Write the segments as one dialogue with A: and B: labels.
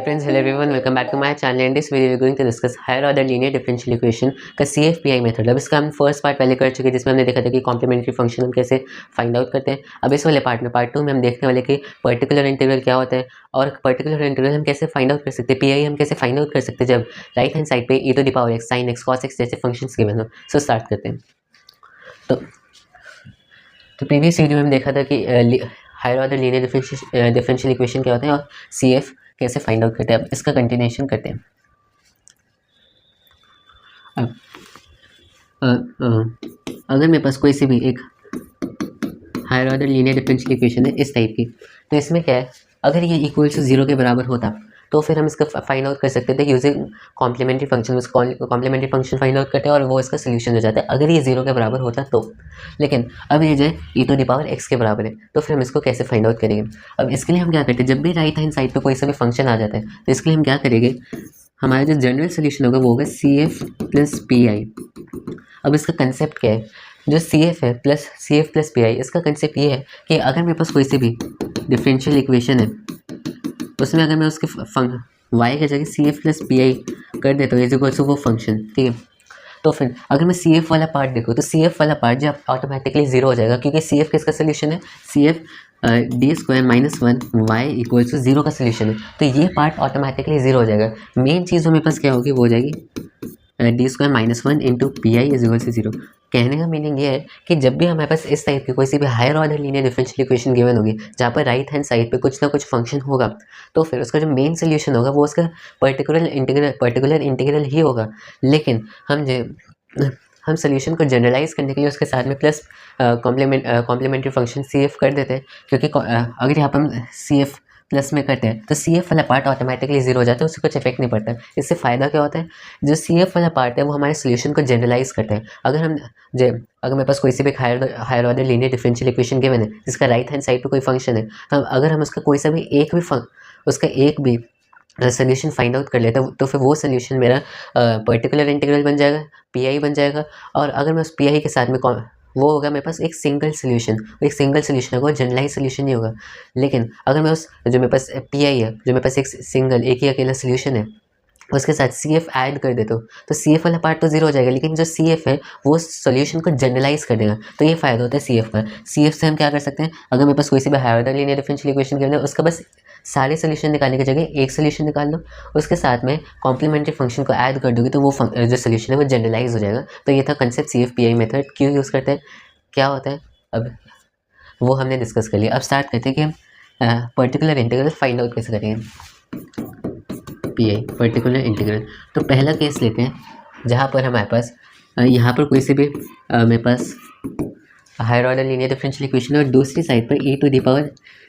A: friends, hello everyone, welcome back to my channel. In this video we're going to discuss higher order linear differential equation का CFPI method. अब इसका हम first part पहले कर चुके हैं जिसमें हमने देखा था कि कॉम्प्लीमेंट्री फंक्शन हम कैसे फाइंड आउट करते हैं। अब इस वाले पार्ट में पार्ट 2 में हम देखने वाले कि पर्टिकुलर इंटीग्रल क्या होता है और पर्टिकुलर इंटीग्रल हम कैसे फाइंड आउट कर सकते हैं, PI हम कैसे फाइंड आउट कर सकते हैं जब राइट हैंड साइड पे e⁻x sin x cos x जैसे फंक्शंस गिवन हो। सो स्टार्ट करते हैं। तो प्रीवियस वीडियो में हम देखा था कि higher order linear differential equation क्या होता है और CF कैसे फाइंड आउट करते हैं। अब इसका कंटिन्यूएशन करते हैं। अब अगर मेरे पास कोई सी भी एक higher order linear differential equation है इस टाइप की, तो इसमें क्या है, अगर ये इक्वल टू 0 के बराबर होता तो फिर हम इसका फाइंड आउट कर सकते थे यूजिंग कॉम्प्लीमेंट्री फंक्शन। उसका कॉम्प्लीमेंट्री फंक्शन फाइंड आउट करते हैं और वो इसका सोल्यूशन हो जाता है अगर ये 0 के बराबर होता तो। लेकिन अब ये जो है e⁻x के बराबर है, तो फिर हम इसको कैसे फाइंड आउट करेंगे। अब इसके लिए हम क्या करते हैं, जब भी राइट हैंड साइड पे कोई सा भी फंक्शन आ जाता है तो इसके लिए हम क्या करेंगे, हमारा जो जनरल सोल्यूशन होगा वो होगा CF प्लस PI। अब इसका कंसेप्ट क्या है, जो CF है प्लस CF प्लस PI, इसका कंसेप्ट ये है कि अगर मेरे पास कोई सी भी डिफरेंशियल इक्वेशन है उसमें अगर मैं उसके y की जगह CF प्लस PI कर देता हूँ इज इक्वल टू वो फंक्शन, ठीक है। तो फिर अगर मैं CF वाला पार्ट देखूँ तो CF वाला पार्ट जो ऑटोमेटिकली 0 हो जाएगा क्योंकि CF किसका सोल्यूशन है, CF d² - 1 y equal to 0 का सोल्यूशन है। तो ये पार्ट ऑटोमेटिकली 0 हो जाएगा। मेन चीज़ मेरे पास क्या होगी वो हो जाएगी d² - 1 into PI is equal to 0। कहने का मीनिंग ये है कि जब भी हमारे पास इस टाइप की कोई सी भी higher order linear differential equation given होगी जहाँ पर राइट हैंड साइड पे कुछ ना कुछ फंक्शन होगा, तो फिर उसका जो मेन सोल्यूशन होगा वो उसका पर्टिकुलर इंटीग्रल ही होगा। लेकिन हम सोल्यूशन को जनरलाइज करने के लिए उसके साथ में प्लस कॉम्प्लीमेंट्री फंक्शन CF कर देते हैं, क्योंकि अगर यहाँ पर हम CF प्लस में करते हैं तो CF वाला पार्ट ऑटोमेटिकली 0 हो जाता है, उससे कुछ इफेक्ट नहीं पड़ता है। इससे फ़ायदा क्या होता है, जो CF वाला पार्ट है वो हमारे सोल्यूशन को जनरलाइज करता है। अगर मेरे पास कोई सी भी higher order linear differential equation given है जिसका राइट हैंड साइड पे कोई फंक्शन है, तो अगर हम उसका कोई सा भी एक भी सोल्यूशन फाइंड आउट कर लेता है तो फिर वो सोल्यूशन मेरा पर्टिकुलर इंटीग्रल बन जाएगा, PI बन जाएगा। और अगर मैं उस PI के साथ में वो होगा मेरे पास एक सिंगल सोल्यूशन होगा, जनरलाइज सोल्यूशन नहीं होगा। लेकिन अगर मैं जो मेरे पास PI है, जो मेरे पास एक ही अकेला सोल्यूशन है, उसके साथ CF ऐड कर देता हूँ तो CF वाला पार्ट तो 0 हो जाएगा, लेकिन जो CF है वो सोल्यूशन को जनरलाइज कर देगा। तो ये फ़ायदा होता है CF का। CF से हम क्या कर सकते हैं, अगर मेरे पास कोई सी भी higher order linear differential equation given है उसका बस सारे सोल्यूशन निकालने की जगह एक सोल्यूशन निकाल लो, उसके साथ में कॉम्प्लीमेंट्री फंक्शन को ऐड कर दोगे तो वो जो सोल्यूशन है वो जनरलाइज हो जाएगा। तो ये था कंसेप्ट CF-PI मेथड क्यों यूज़ करते हैं, क्या होता है, अब वो हमने डिस्कस कर लिया। अब स्टार्ट करते हैं कि हम पर्टिकुलर इंटीग्रल फाइंड आउट कैसे करेंगे। PI पर्टिकुलर इंटीग्रल, तो पहला केस लेते हैं जहाँ पर हमारे पास यहाँ पर कोई से भी मेरे पास higher order linear differential equation है और दूसरी साइड पर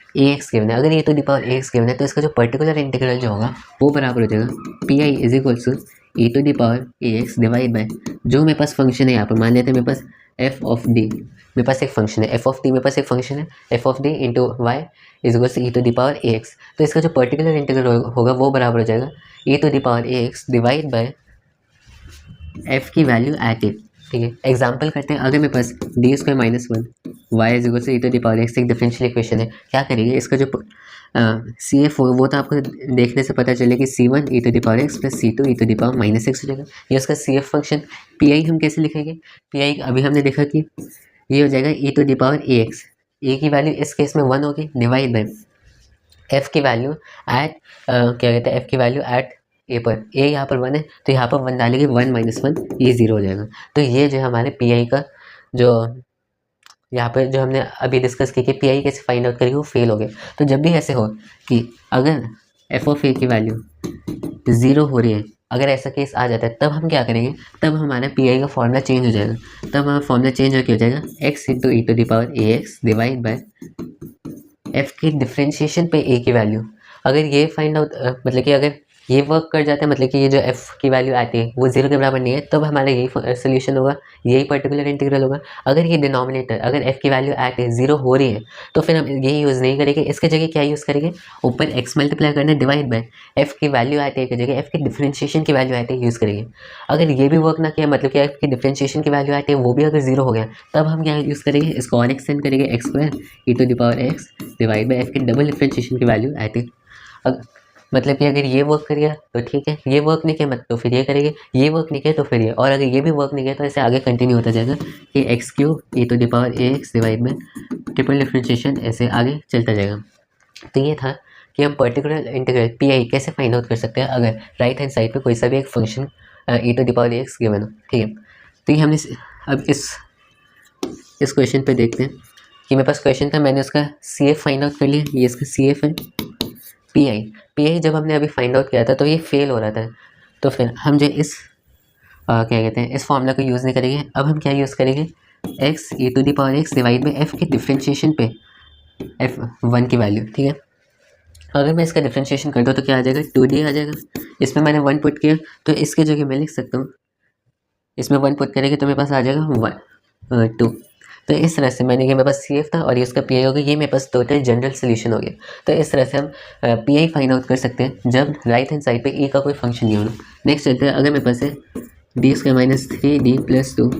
A: e⁻AX गिवन है। अगर e⁻AX गिवन है तो इसका जो पर्टिकुलर इंटीग्रल जो होगा वो बराबर हो जाएगा PI is equal to e⁻AX divide by जो मेरे पास फंक्शन है, यहाँ पर मान लेते हैं मेरे पास f ऑफ d, मेरे पास एक फंक्शन है f ऑफ d, मेरे पास एक फंक्शन है f of d into y is equal to e⁻AX। तो इसका जो पर्टिकुलर इंटीग्रल होगा वो बराबर हो जाएगा e⁻AX डिवाइड बाय f की वैल्यू एट ए, ठीक है। एग्जाम्पल करते हैं, अगर मेरे पास d² - 1 y is equal to e⁻x एक डिफरेंशियल इक्वेशन है, क्या करेंगे, इसका जो CF होगा वो तो आपको देखने से पता चले कि C1 e⁻x plus C2 e⁻−x हो जाएगा। ये उसका CF फंक्शन। PI हम कैसे लिखेंगे, PI अभी हमने देखा कि ये हो जाएगा e⁻AX, ए की वैल्यू इस केस में 1 होगी डिवाइड बाय f की वैल्यू एट क्या कहते हैं, f की वैल्यू एट ए पर, ए यहाँ पर 1 है तो यहाँ पर 1 डालेंगे, 1 - 1 ये 0 हो जाएगा। तो ये जो हमारे PI का जो यहाँ पर जो हमने अभी डिस्कस की कि PI कैसे फाइंड आउट करेंगे वो फेल हो गया। तो जब भी ऐसे हो कि अगर f ऑफ a की वैल्यू 0 हो रही है, अगर ऐसा केस आ जाता है तब हम क्या करेंगे, तब हमारा PI का फॉर्मूला चेंज हो जाएगा। तब हमारा फॉर्मूला चेंज होकर हो जाएगा x into e⁻AX divide by f के डिफ्रेंशिएशन पे a की वैल्यू। अगर ये फाइंड आउट मतलब कि अगर ये वर्क कर जाता है, मतलब कि ये जो f की वैल्यू आती है वो 0 के बराबर नहीं है, तब हमारा यही सोल्यूशन होगा, यही पर्टिकुलर इंटीग्रल होगा। अगर ये डिनोमिनेटर अगर f की वैल्यू एट है 0 हो रही है तो फिर हम यही यूज़ नहीं करेंगे, इसके जगह क्या यूज़ करेंगे, ऊपर x मल्टीप्लाई करना डिवाइड बाय f की वैल्यू आती है की जगह f की डिफ्रेंशिएशन की वैल्यू आती है यूज़ करेंगे। अगर ये भी वर्क ना किया, मतलब कि f की डिफ्रेंशिएशन की वैल्यू आती है वो भी अगर 0 हो गया, तब हम क्या यूज़ करेंगे, इसको और एक्सटेंड करेंगे x² e⁻x divide by f की डबल डिफ्रेंशिएशन की वैल्यू आती है। मतलब कि अगर ये वर्क कर गया तो ठीक है, ये वर्क नहीं किया मत तो फिर ये करेंगे, ये वर्क नहीं किया तो फिर ये, और अगर ये भी वर्क नहीं किया तो ऐसे आगे कंटिन्यू होता जाएगा कि एक्स क्यूब e⁻ax डिवाइड में ट्रिपल डिफरेंशिएशन ऐसे आगे चलता जाएगा। तो ये था कि हम पर्टिकुलर इंटीग्रल पी आई कैसे फाइंड आउट कर सकते हैं अगर राइट हैंड साइड पे कोई सा भी एक फंक्शन e⁻ax गिवन हो, ठीक है। तो ये हमने अब इस क्वेश्चन पे देखते हैं कि मेरे पास क्वेश्चन था, मैंने उसका सी एफ फाइंड आउट कर लिया, ये इसका सी एफ है। पी आई जब हमने अभी फाइंड आउट किया था तो ये फेल हो रहा था, तो फिर हम जो इस क्या कहते हैं इस फॉर्मूला को यूज़ नहीं करेंगे। अब हम क्या यूज़ करेंगे, एक्स e⁻x डिवाइड में एफ के डिफ्रेंशिएशन पे f1 की वैल्यू, ठीक है। अगर मैं इसका डिफ्रेंशिएशन कर दूँ तो क्या आ जाएगा, 2d आ जाएगा। इसमें मैंने 1 पुट किया तो इसके जगह मैं लिख सकता हूँ, इसमें 1 पुट करेंगे तो मेरे पास आ जाएगा 2। तो इस तरह से मैंने ये मेरे पास सी एफ था और ये उसका पी आई हो गया, ये मेरे पास टोटल जनरल सोल्यूशन हो गया। तो इस तरह से हम पी आई फाइंड आउट कर सकते हैं जब राइट हैंड साइड पे ई का कोई फंक्शन नहीं होना। नेक्स्ट चलते हैं, अगर मेरे पास है d²-3d+2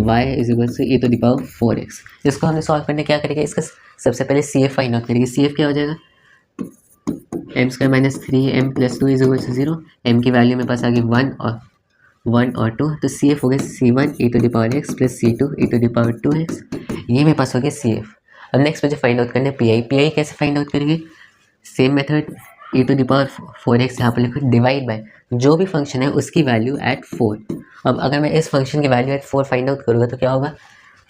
A: y = e⁻4x, इसको हमें सॉल्व करने क्या करेंगे, इसका सबसे पहले सी एफ फाइंड आउट करेंगे। सी एफ क्या हो जाएगा, m²-3m+2 = 0, m की वैल्यू मेरे पास आ गई 1 और 2, तो सी एफ हो गया c1 e⁻x + c2 e⁻2x, ये मेरे पास हो गया सी एफ। अब नेक्स्ट मुझे फाइंड आउट करना है पी आई। पी आई कैसे फाइंड आउट करेंगे, सेम मेथड e⁻4x यहाँ पर लिखो डिवाइड बाय जो भी फंक्शन है उसकी वैल्यू एट 4। अब अगर मैं इस फंक्शन की वैल्यू एट 4 फाइंड आउट करूँगा तो क्या होगा,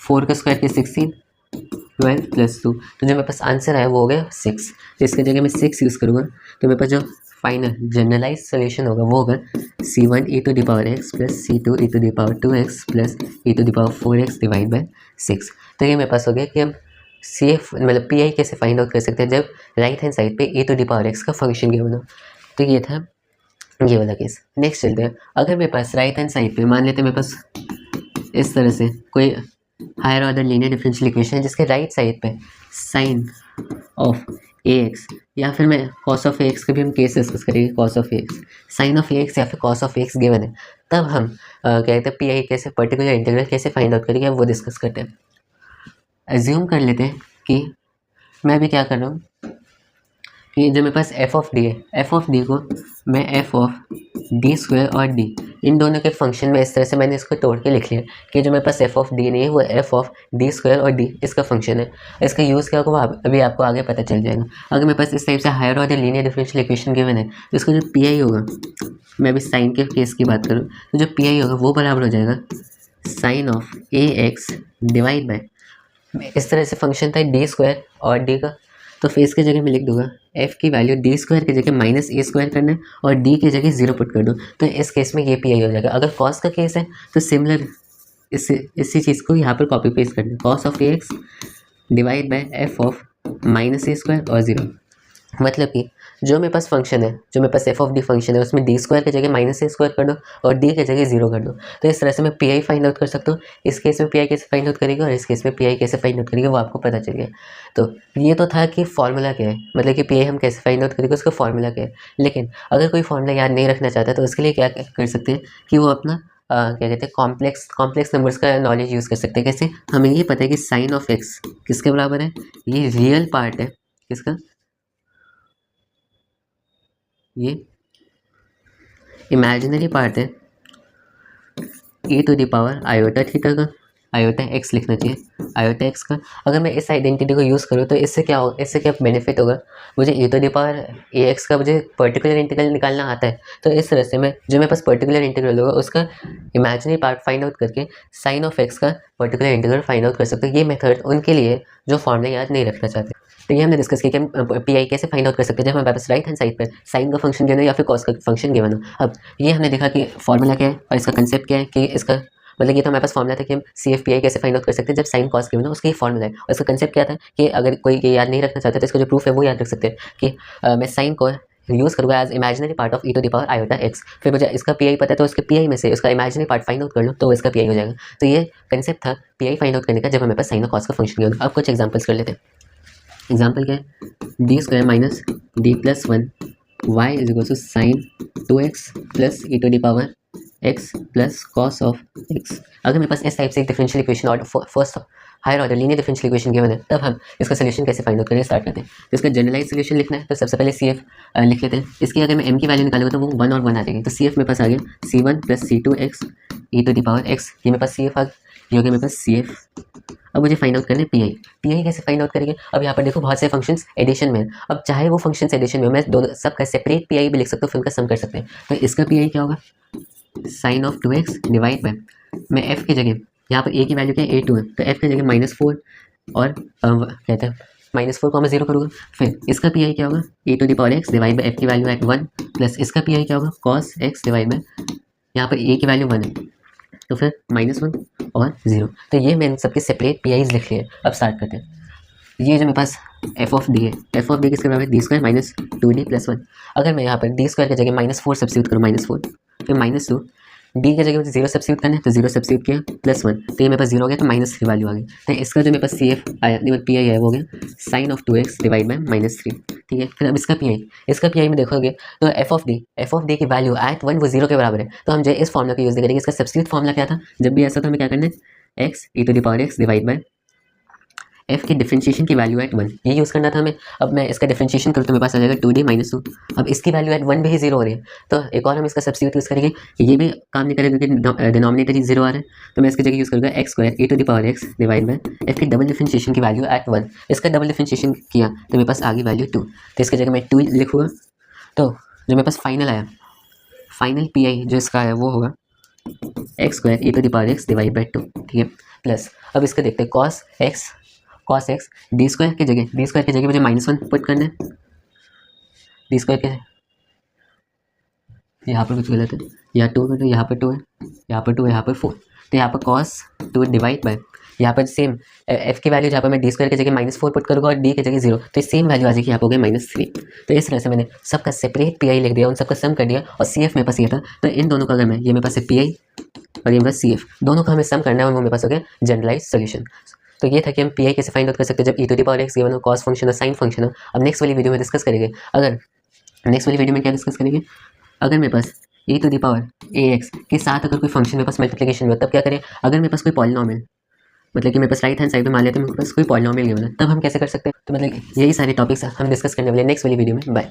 A: 4 का स्क्वायर के 16, 12 + 2, तो जो मेरे पास आंसर आया वो हो गया 6। तो इसके जगह मैं 6 यूज़ करूँगा तो मेरे पास जो फाइनल जनरलाइज सोल्यूशन होगा वो होगा c1 e⁻x + c2 e⁻2x + e⁻4x divide by 6। तो ये मेरे पास हो गया कि हम सी एफ मतलब पी आई कैसे फाइंड आउट कर सकते हैं जब राइट हैंड साइड पे e⁻x का फंक्शन गिवन हो। तो ये था ये वाला केस। नेक्स्ट चलते हैं, अगर मेरे पास राइट हैंड साइड पे मान लेते हैं मेरे पास इस तरह से कोई higher order linear differential equation है जिसके राइट साइड पे साइन ऑफ ax या फिर मैं cos ऑफ ax के भी हम केस डिस्कस करेंगे, cos of ax, sine of ax या फिर cos ऑफ ax गिवन है, तब हम क्या कहते हैं पी आई कैसे पर्टिकुलर इंटीग्रल कैसे फाइंड आउट करेंगे वो डिस्कस करते हैं। एज्यूम कर लेते हैं कि मैं अभी क्या कर रहा हूँ कि जो मेरे पास एफ ऑफ डी है, एफ ऑफ डी को मैं एफ ऑफ d² और d इन दोनों के फंक्शन में इस तरह से मैंने इसको तोड़ के लिख लिया कि जो मेरे पास एफ ऑफ डी नहीं है वो एफ ऑफ d² और d इसका फंक्शन है। इसका यूज़ क्या होगा अभी आपको आगे पता चल जाएगा। अगर मेरे पास इस टाइप से higher order linear differential equation given है तो इसका जो पी आई होगा, मैं अभी साइन के केस की बात करूँ तो जो पी आई होगा वो बराबर हो जाएगा sine of ax divide by, इस तरह से फंक्शन था d² और d का, तो फिर इसके जगह मैं लिख दूंगा f की वैल्यू d² की जगह -a² करना है और d की जगह 0 पुट कर दो, तो इस केस में ये पी आई हो जाएगा। अगर cos का केस है तो सिमिलर इसी चीज़ को यहाँ पर कॉपी पेस्ट करना है, cos of ax divide by f of -a² और 0। मतलब कि जो मेरे पास फंक्शन है, जो मेरे पास एफ ऑफ डी फंक्शन है उसमें d² की जगह -a² कर दो और d की जगह 0 कर दो, तो इस तरह से मैं पी आई फाइंड आउट कर सकता हूँ। इस केस में पी आई कैसे फाइंड आउट करेगा और इस केस में पी आई कैसे फाइंड आउट करेगा वो आपको पता चल गया। तो ये तो था कि फॉर्मूला क्या है, मतलब कि पी आई हम कैसे फाइंड आउट करेंगे उसका फॉर्मूला क्या है। लेकिन अगर कोई फॉर्मूला याद नहीं रखना चाहता तो उसके लिए क्या कर सकते हैं कि वो अपना क्या कहते हैं कॉम्प्लेक्स नंबर्स का नॉलेज यूज़ कर सकते हैं। कैसे, हमें ये पता है कि साइन ऑफ एक्स किसके बराबर है, ये रियल पार्ट है किसका, ये इमेजिनरी पार्ट है e⁻iota थीटा का, आयोटा एक्स लिखना चाहिए, आयोटा एक्स का। अगर मैं इस आइडेंटिटी को यूज़ करूँ तो इससे क्या बेनिफिट होगा, मुझे e⁻ax का मुझे पर्टिकुलर इंटीग्रल निकालना आता है, तो इस तरह से मैं जो मेरे पास पर्टिकुलर इंटीग्रल होगा उसका इमेजिनरी पार्ट फाइंड आउट करके साइन ऑफ एक्स का पर्टिकुलर इंटीग्रल फाइंड आउट कर सकते हैं। ये मेथड उनके लिए जो फॉर्मूला याद नहीं रखना चाहते। तो ये हमने डिस्कस किया कि हम पी आई कैसे फाइंड आउट कर सकते हैं जब हमारे पास राइट हैंड साइड पर साइन का फंक्शन गिवन हो या फिर कॉस का फंक्शन गिवन हो। अब ये हमने देखा कि फॉर्मूला क्या है और इसका कंसेप्ट क्या है, कि इसका मतलब ये तो हमारे पास फॉर्मूला था कि हम सी एफ पी आई कैसे फाइंड आउट कर सकते हैं जब साइन कॉस गिवन हो, उसका ये फॉर्मूला है। और इसका कंसेप्ट क्या था कि अगर कोई ये याद नहीं रखना चाहता तो इसका जो प्रूफ है वो याद रख सकते हैं कि मैं साइन को यूज़ करूँगा as imaginary part of e⁻iota x, फिर मुझे इसका पी आई पता है तो उसके पी आई में से उसका इमेजिनरी पार्ट फाइंड आउट कर लो तो इसका पी आई हो जाएगा। तो ये कंसेप्ट था पी आई फाइंड आउट करने का जब हमें पास साइन और कॉस का फंक्शन गिवन हो। अब कुछ एग्जाम्पल्स कर लेते हैं। एग्जाम्पल क्या है, d² - d+1 y = sin 2x + e⁻x x plus cos of x. अगर मेरे पास इस टाइप से एक डिफरेंशियल इक्वेशन और first higher order linear differential equation given है, तब हम इसका सोल्यूशन कैसे फाइंड आउट करेंगे स्टार्ट करते हैं। तो इसका जनरलाइज सोल्यूशन लिखना है, तो सबसे पहले सी एफ लिख लेते हैं। इसकी अगर मैं एम की वैल्यू निकालूंगा तो वो 1 और 1 आ जाएगी। तो सी एफ मेरे पास आ गया C1 plus C2 x e to the power x, ये मेरे पास सी एफ आ गया, ये हो गया मेरे पास सी एफ। अब मुझे फाइंड आउट करना है पी आई कैसे फाइंड आउट करेंगे। अब यहाँ पर देखो बहुत से फंक्शंस एडिशन में है। अब चाहे वो फंक्शंस एडिशन में, मैं दोनों सबका सेपरेट पी आई भी लिख सकता हूँ, फिर उनका सम कर सकते हैं। तो इसका पी आई क्या होगा, sine of 2x divide by, मैं f की जगह यहाँ पर a की वैल्यू क्या है a2 है, तो f की जगह -4 और कहते हैं -4, 0 करूँगा। फिर इसका पी आई क्या होगा, e to the power x divide by f की वैल्यू एट 1 प्लस इसका पी आई क्या होगा, cos x डिवाइड बाय, यहाँ पर a की वैल्यू 1 है तो फिर -1 और 0। तो ये मैंने सबके सेपरेट पी आईज लिख लिए। अब स्टार्ट करते हैं। ये जो मेरे पास एफ ऑफ डी है, एफ ऑफ डी किसके बराबर है, D square minus 2d plus 1। अगर मैं यहाँ पर डी स्क्वायर की जगह -4 सब्स्टिट्यूट करूँ, -4 फिर -2, डी की जगह मुझे 0 सब्स्टिट्यूट करना है तो 0 सब्स्टिट्यूट किया +1, तो ये मेरे पास 0 हो गया, तो -3 वैल्यू आ गई। तो इसका जो मेरे पास सी एफ आया, पी आई है वो हो गया sign of 2x divide by -3। ठीक है, फिर अब इसका पी आई में देखोगे तो एफ ऑफ डी की वैल्यू एट 1 वो 0 के बराबर है। तो हम जो इस फॉर्मूला को यूज़ करेंगे। इसका सब्स्टिट्यूट फॉर्मूला क्या था, जब भी ऐसा था हमें क्या करना है, x e to the power x divide by f की डिफरेंशिएशन की वैल्यू एट 1, ये यूज़ करना था हमें। अब मैं इसका डिफरेंशिएशन करूँ तो मेरे पास आ जाएगा 2d -2। अब इसकी वैल्यू एट 1 भी ही 0 हो रही है, तो एक और हम इसका सब्स्टिट्यूट यूज़ करेंगे। ये भी काम नहीं करेगा क्योंकि डिनोमिनेटर ही 0 आ रहा है, तो मैं इसकी जगह यूज़ करूँगा x square e to the power x divide by f की डबल डिफरेंशिएशन की वैल्यू एट 1। इसका डबल डिफरेंशिएशन किया तो मेरे पास आ गई वैल्यू 2, तो इसकी जगह मैं 2 लिखूँगा। तो जो मेरे पास फाइनल आया, फाइनल पी आई जो इसका है वो होगा x square e to the power x divide by 2। ठीक है, प्लस अब इसका देखते हैं cos x डी स्क्वायर की जगह मुझे -1 पुट करना है। डी स्क्वायर के यहाँ पर कुछ गलत है, यहाँ 2 है, यहाँ पर 2 है, यहाँ पर 2 है, यहाँ पर 4, तो यहाँ पर cos 2 डिवाइड बाय, यहाँ पर सेम f की वैल्यू जहाँ पर मैं डी स्क्वायर की जगह -4 पुट करूँगा और d की जगह 0, तो सेम वैल्यू आ जाएगी, यहाँ पर हो गया -3। तो इस तरह से मैंने सबका सेपरेट पी आई लिख दिया, उन सबका सम कर दिया और सी एफ मेरे पास ये था। तो इन दोनों का अगर मैं, ये मेरे पास है पी आई और ये मेरे पास सी एफ, दोनों का हमें सम करना है और वो मेरे पास हो गया जनरलाइज सोल्यूशन। तो ये था कि हम पी आई कैसे फाइंड आउट कर सकते हैं जब e to the power x given हो, कॉस फंक्शन और साइन फंक्शन हो। अब नेक्स्ट वाली वीडियो में डिस्कस करेंगे। अगर नेक्स्ट वाली वीडियो में क्या डिस्कस करेंगे, अगर मेरे पास e to the power ax के साथ अगर कोई फंक्शन मेरे पास मल्टीप्लिकेशन में हो तब क्या करें। अगर मेरे पास कोई पॉलिनोमियल, मतलब कि मेरे पास राइट हैंड साइड में मान लेते हैं मेरे पास कोई पॉलिनोमियल गिवन है, तब हम कैसे कर सकते हैं। तो मतलब यही सारे टॉपिक्स हम डिस्कस करने वाले नेक्स्ट वाली वीडियो में। बाय।